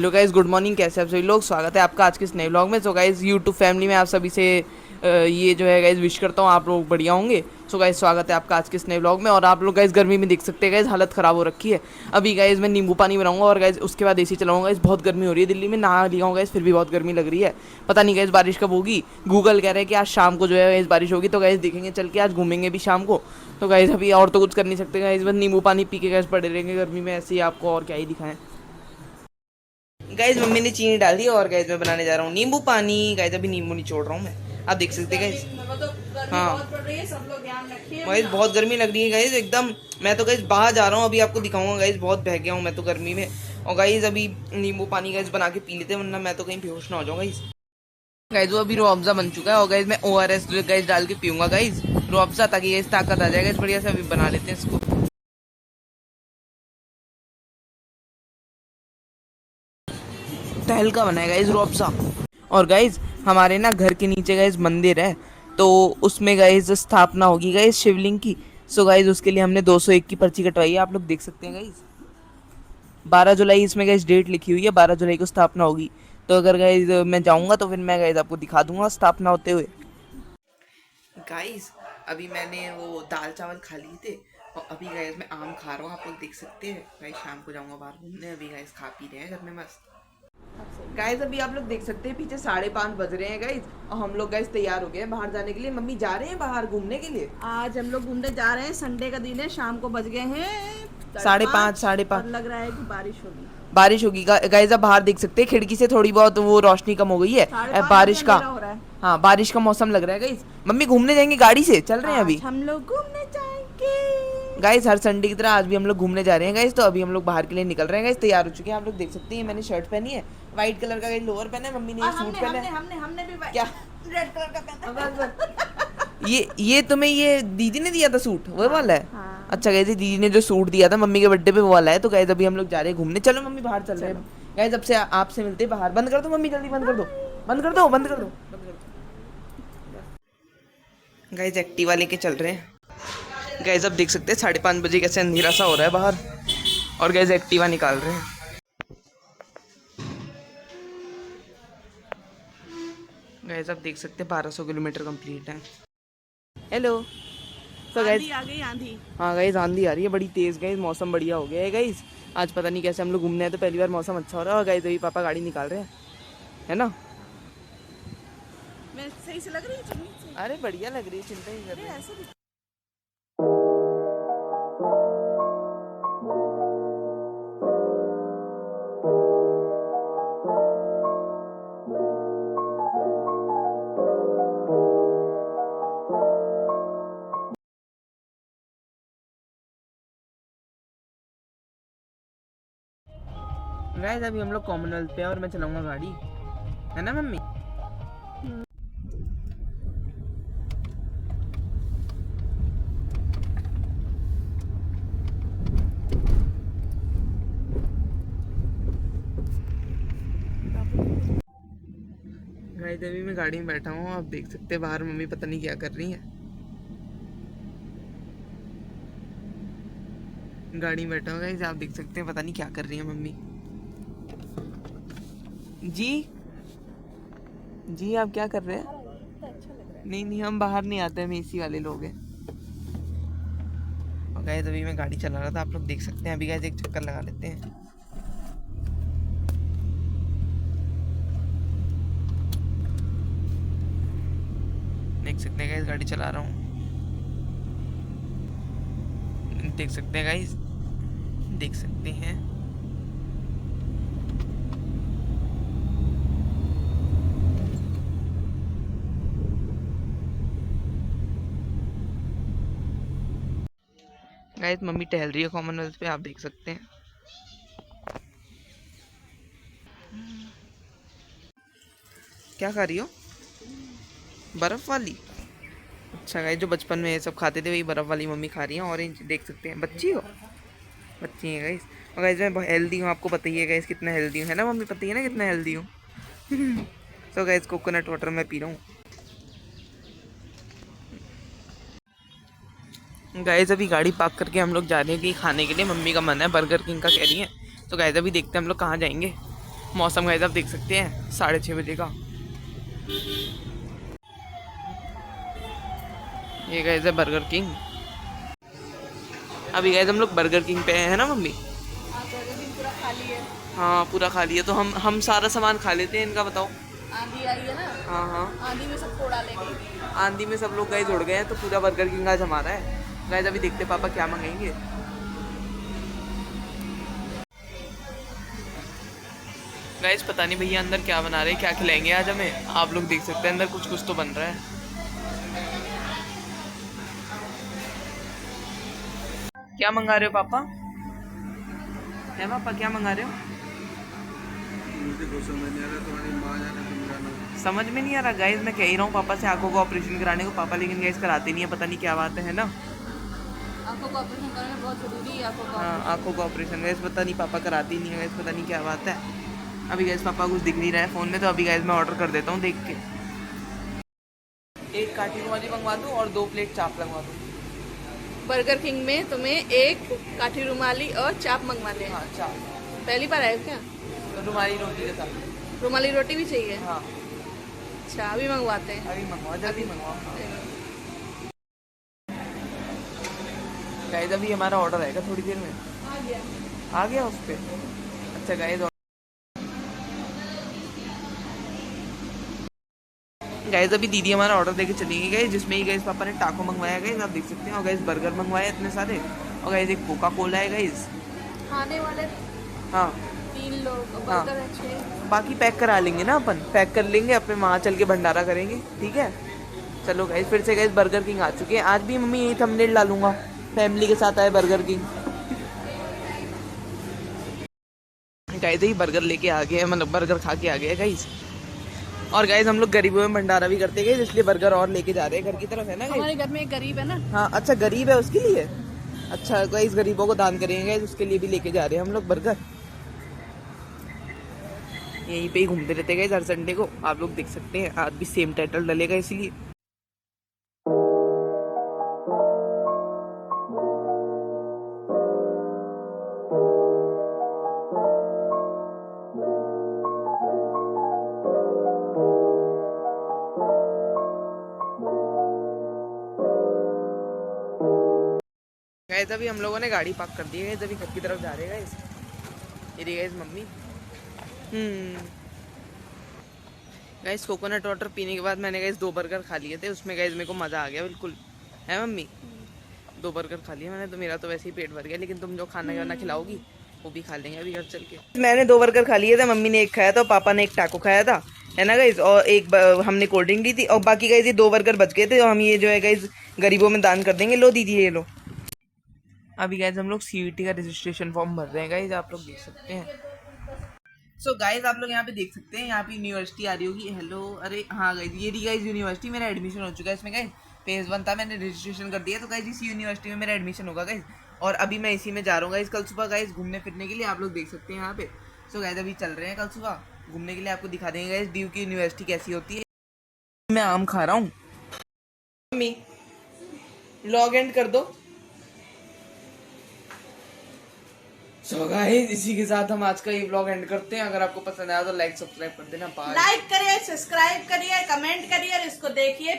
Hello guys, good morning. कैसे आप सभी लोग? स्वागत है आपका आज के इस नए व्लॉग में। सो गाइज यूट्यूब फैमिली में आप सभी से ये जो है गाइज विश करता हूँ आप लोग बढ़िया होंगे। सो गाइज स्वागत है आपका आज के इस नए व्लॉग में। और आप लोग गाइज गर्मी में देख सकते हैं गाइज हालत ख़राब हो रखी है। अभी गाइज मैं नींबू पानी बनाऊंगा और गाइज उसके बाद एसी चलाऊंगा। गाइज बहुत गर्मी हो रही है दिल्ली में, नहा लिया हूँ गाइज फिर भी बहुत गर्मी लग रही है। पता नहीं गाइज बारिश कब होगी। गूगल कह रहे हैं कि आज शाम को जो है गाइज बारिश होगी। तो गाइज देखेंगे चल के, आज घूमेंगे भी शाम को। तो गाइज अभी और तो कुछ कर नहीं सकते गाइज, बस नींबू पानी पी के गाइज पड़े रहेंगे गर्मी में ऐसे ही। आपको और क्या ही दिखाएं। गाइज मम्मी ने चीनी डाल दी और गाइज मैं बनाने जा रहा हूँ नींबू पानी। गाइज अभी नींबू निचोड़ रहा हूँ मैं, आप देख सकते हैं गाइज। हाँ गाइज बहुत गर्मी लग रही है गाइज एकदम। मैं तो गाइज बाहर जा रहा हूँ, अभी आपको दिखाऊंगा गाइज। बहुत बह गया हूँ मैं तो गर्मी में। और गाइज अभी नींबू पानी गाइज बना के पी लेते हैं, वरना मैं तो कहीं बेहोश ना हो जाऊँ गाइज। गाइज वो अभी रूह अफ़ज़ा बन चुका है और गाइज मैं ORS गाइज डाल के पीऊंगा गाइज रूह अफ़ज़ा, ताकि गाइज ताकत आ जाए गाइज बढ़िया से। अभी बना लेते हैं इसको। तहलका बनाएगा गाइज रूह अफ़ज़ा। और गाइज हमारे ना घर के नीचे गाइज मंदिर है, तो उसमें गाइज स्थापना होगी गाइज शिवलिंग की। सो गाइज उसके लिए हमने 201 की पर्ची कटवाई है, आप लोग देख सकते हैं गाइज। 12 जुलाई इसमें गाइज डेट लिखी हुई है, 12 जुलाई को स्थापना होगी। तो अगर गाइज मैं जाऊंगा तो फिर मैं गाइज आपको दिखा दूंगा स्थापना होते हुए। गाइज अभी मैंने वो दाल चावल खा लिए थे और अभी गाइज मैं आम खा रहा हूँ, आप लोग देख सकते हैं। गाइज शाम को जाऊंगा बाहर घूमने, अभी गाइज खा पी रहे हैं घर में मस्त। गाइज अभी आप लोग देख सकते हैं पीछे 5:30 बज रहे हैं गाइज, और हम लोग गाइज तैयार हो गए हैं बाहर जाने के लिए। मम्मी जा रहे हैं बाहर घूमने के लिए। आज हम लोग घूमने जा रहे हैं, संडे का दिन है, शाम को बज गए हैं 5:30 और 5:30 लग रहा है कि बारिश होगी। बारिश होगी गाइज। अब बाहर देख सकते हैं खिड़की से थोड़ी बहुत वो रोशनी कम हो गई है 5:30 बारिश का। अंधेरा हो रहा है। हाँ बारिश का मौसम लग रहा है गाइज। मम्मी घूमने जाएंगे, गाड़ी से चल रहे हैं अभी आज हम लोग घूमने जाएंगे। गाइज। हर संडे की तरह आज भी हम लोग घूमने जा रहे हैं गाइज। तो अभी हम लोग बाहर के लिए निकल रहे हैं गाइज, तैयार हो चुके हैं। आप लोग देख सकते हैं मैंने शर्ट पहनी है व्हाइट कलर का, गाइज लोअर पहना है, मम्मी ने और सूट हमने पहना हमने है। हमने हमने भी क्या? रेड कलर का पहना है। बस बस। ये तुम्हें ये दीदी ने दिया था सूट, वो वाला है? हाँ। अच्छा गाइज दीदी ने जो सूट दिया था मम्मी के बर्थडे पे वो वाला है। तो गाइज अभी हम लोग जा रहे हैं घूमने। चलो मम्मी बाहर चल रहे हैं गाइज। अब से आपसे मिलते हैं बाहर। बंद कर दो मम्मी, जल्दी बंद कर दो, बंद कर दो, बंद कर दो, बंद कर दो। गाइज एक्टिवा लेके चल रहे हैं गाइज। अब देख सकते हैं 5:30 बजे कैसे अंधेरा सा हो रहा है बाहर, और गाइज एक्टिवा निकाल रहे हैं। गाइज आप देख सकते हैं 1200 किलोमीटर कंप्लीट है। हेलो। तो गाइज आंधी आ गई, आंधी। हाँ गाइज आंधी आ रही है बड़ी तेज गाइज। मौसम बढ़िया हो गया है गाइज। आज पता नहीं कैसे हम लोग घूमने हैं, तो पहली बार मौसम अच्छा हो रहा है। और गाइज अभी पापा गाड़ी निकाल रहे हैं, है ना? मैं सही से लग रही है? अरे बढ़िया लग रही है, चिंता ही कर रही है। ऐसे गाइज अभी हम लोग कॉमनवेल्थ पे और मैं चलाऊंगा गाड़ी, है ना मम्मी? गाइज अभी मैं गाड़ी में बैठा हूँ, आप देख सकते हैं बाहर मम्मी पता नहीं क्या कर रही है। गाड़ी में बैठा हूँ गाइज, आप देख सकते हैं पता नहीं क्या कर रही है मम्मी। जी जी आप क्या कर रहे हैं? नहीं नहीं हम बाहर नहीं आते, हम AC वाले लोग हैं। और गाइस अभी मैं गाड़ी चला रहा था, आप लोग देख सकते हैं। अभी गाइस एक चक्कर लगा लेते हैं। देख सकते हैं गाइस गाड़ी चला रहा हूँ, देख सकते हैं गाइस, देख सकते हैं। गाइस मम्मी टहल रही है कॉमनवेल्थ पे, आप देख सकते हैं। क्या खा रही हो? बर्फ वाली? अच्छा गाइस जो बचपन में ये सब खाते थे वही बर्फ वाली मम्मी खा रही है। ऑरेंज देख सकते हैं। बच्ची हो? बच्ची है गाइस। और गाइस मैं बहुत हेल्दी हूँ, आपको पता ही है गाइस कितना हेल्दी हूँ, है ना मम्मी? पता ही है ना कितना हेल्दी हूँ। तो गाइस कोकोनट वाटर मैं पी रहा हूँ। गाइस अभी गाड़ी पार्क करके हम लोग जा रहे हैं कि खाने के लिए। मम्मी का मन है बर्गर किंग का, कह रही है। तो गाइस अभी देखते हैं हम लोग कहाँ जाएंगे। मौसम गाइस आप देख सकते हैं 6:30 बजे का। ये गाइस है बर्गर किंग। अभी गाइस हम लोग बर्गर किंग पे हैं ना मम्मी? पूरा खाली है। हाँ पूरा खाली है, तो हम सारा सामान खा लेते हैं इनका, बताओ। आंधी आई है ना। हाँ हाँ, आंधी में सब फोड़ा लेंगे। आंधी में सब लोग गाइस उड़ गए हैं, तो पूरा बर्गर किंग आज हमारा है गाइस। अभी देखते पापा क्या मंगाएंगे। गाइस पता नहीं भैया अंदर क्या बना रहे हैं, क्या खिलाएंगे आज हमें। आप लोग देख सकते हैं अंदर कुछ कुछ तो बन रहा है। क्या मंगा रहे हो पापा? है पापा क्या मंगा रहे हो? मुझे कुछ समझ नहीं आ रहा, तुम्हारी माँ जाने तुम जानो। समझ में नहीं आ रहा गाइस। मैं कह ही रहा हूँ पापा से आंखों का ऑपरेशन कराने को, पापा लेकिन गाइस कराते नहीं है, पता नहीं क्या बात है ना। आंखों का ऑपरेशन करना बहुत जरूरी है। हाँ आंखों का ऑपरेशन गाइस, पता नहीं पापा कराते ही नहीं है गाइस, पता नहीं क्या बात है। अभी गाइस पापा कुछ दिख नहीं रहा है फ़ोन में, तो अभी गाइस मैं ऑर्डर कर देता हूँ देख के। एक काठी रुमाली मंगवा दूँ और 2 प्लेट चाप लगवा दूँ। बर्गर किंग में तुम्हें एक काठी रुमाली और चाप मंगवा ले। हाँ चाप, पहली बार आए हो क्या? रुमाली रोटी के साथ। रुमाली रोटी भी चाहिए? हाँ अच्छा अभी मंगवाते हैं। अभी मंगवाओ, जल्दी मंगवाओ। गाइस अभी हमारा ऑर्डर आएगा थोड़ी देर में। आ गया उस पर? अच्छा गाइस गाइस अभी दीदी हमारा ऑर्डर देके चली गई गाइस, जिसमें ही गाइस पापा ने टाको मंगवाया गाइस, आप देख सकते हैं। और गाइस बर्गर मंगवाए इतने सारे, और गाइस एक कोका कोला है गाइस। खाने वाले हाँ 3 लोग, हाँ। बर्गर है 6। बाकी पैक करा लेंगे ना, अपन पैक कर लेंगे, अपने वहाँ चल के भंडारा करेंगे, ठीक है। चलो गाइस फिर से गाइस बर्गर किंग आ चुके हैं। आज भी मम्मी यही थंबनेल डालूंगा, फैमिली के साथ आए burger king. Guys he burger लेके आ गए, मतलब बर्गर खा के आ गए गाइस। और गाइस हम लोग गरीबों में भंडारा भी करते गए, इसलिए बर्गर और लेके जा रहे हैं घर की तरफ, है ना गाइस? हमारे घर में एक गरीब है ना। हाँ अच्छा गरीब है उसके लिए। अच्छा गाइस गरीबों को दान करेंगे गाइस, उसके लिए भी लेके जा रहे हैं हम लोग बर्गर। यहीं पे ही घूमते रहते गाइस हर संडे को, आप लोग देख सकते हैं। आज भी सेम टाइटल डलेगा इसीलिए। गाइस अभी हम लोगों ने गाड़ी पार्क कर दी है गाइस, अभी घर की तरफ जा रहे हैं गाइस। ये रही guys mummy. Guys coconut water पीने के बाद मैंने गाइस 2 बर्गर खा लिए थे, उसमें गाइस मेरे को मज़ा आ गया बिल्कुल, है मम्मी? 2 बर्गर खा लिए मैंने, तो मेरा तो वैसे ही पेट भर गया, लेकिन तुम जो खाना वाना खिलाओगी वो भी खा लेंगे अभी घर चल के। मैंने 2 बर्गर खा लिए थे, मम्मी ने 1 खाया था, पापा ने 1 टाको खाया था, है ना गाइस। और एक हमने कोल्ड ड्रिंक ली थी, और बाकी गाइस ये 2 बर्गर बच गए थे, और हम ये जो है गाइस गरीबों में दान कर देंगे। लो दीदी ये लो। अभी गाइस हम लोग सीयूईटी का रजिस्ट्रेशन फॉर्म भर रहे हैं गाइस, आप लोग देख सकते हैं। सो गाइस आप लोग यहाँ पे देख सकते हैं, यहाँ पे यूनिवर्सिटी आ रही होगी। हेलो, अरे हाँ गाइस ये रही गाइस यूनिवर्सिटी, मेरा एडमिशन हो चुका है इसमें गाइस। फेज 1 था, मैंने रजिस्ट्रेशन कर दिया, तो गाइस इसी यूनिवर्सिटी में मेरा एडमिशन होगा गाइस। और अभी मैं इसी में जा रहा हूँ गाइस कल सुबह गाइस घूमने फिरने के लिए, आप लोग देख सकते हैं यहाँ पे। सो गाइस अभी चल रहे हैं कल सुबह घूमने के लिए, आपको दिखा देंगे गाइस ड्यू की यूनिवर्सिटी कैसी होती है। मैं आम खा रहा हूँ। मम्मी लॉग एंड कर दो। सो गाइस इसी के साथ हम आज का ये व्लॉग एंड करते हैं। अगर आपको पसंद आया तो लाइक सब्सक्राइब कर देना। बाय। लाइक करिए, सब्सक्राइब करिए, कमेंट करिए और इसको देखिए।